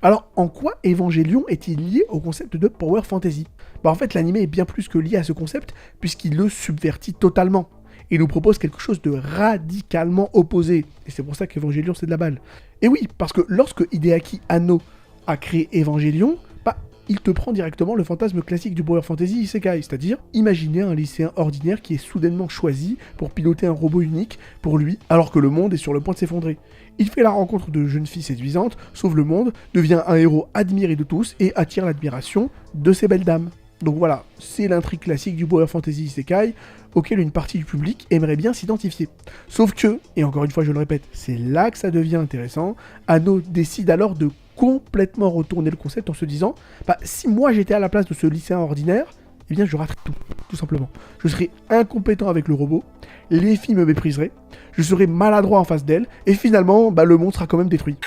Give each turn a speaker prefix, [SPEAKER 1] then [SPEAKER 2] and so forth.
[SPEAKER 1] Alors, en quoi Evangelion est-il lié au concept de Power Fantasy? En fait, l'anime est bien plus que lié à ce concept, puisqu'il le subvertit totalement. Il nous propose quelque chose de radicalement opposé. Et c'est pour ça qu'Evangelion, c'est de la balle. Et oui, parce que lorsque Hideaki Anno a créé Evangelion, il te prend directement le fantasme classique du Power Fantasy Isekai, c'est-à-dire imaginer un lycéen ordinaire qui est soudainement choisi pour piloter un robot unique pour lui, alors que le monde est sur le point de s'effondrer. Il fait la rencontre de jeunes filles séduisantes, sauve le monde, devient un héros admiré de tous et attire l'admiration de ces belles dames. Donc voilà, c'est l'intrigue classique du Power Fantasy Isekai auquel une partie du public aimerait bien s'identifier. Sauf que, et encore une fois je le répète, c'est là que ça devient intéressant, Anno décide alors de complètement retourner le concept en se disant si moi j'étais à la place de ce lycéen ordinaire, eh bien je raterais tout simplement. Je serais incompétent avec le robot, les filles me mépriseraient, je serais maladroit en face d'elle, et finalement, le monde sera quand même détruit.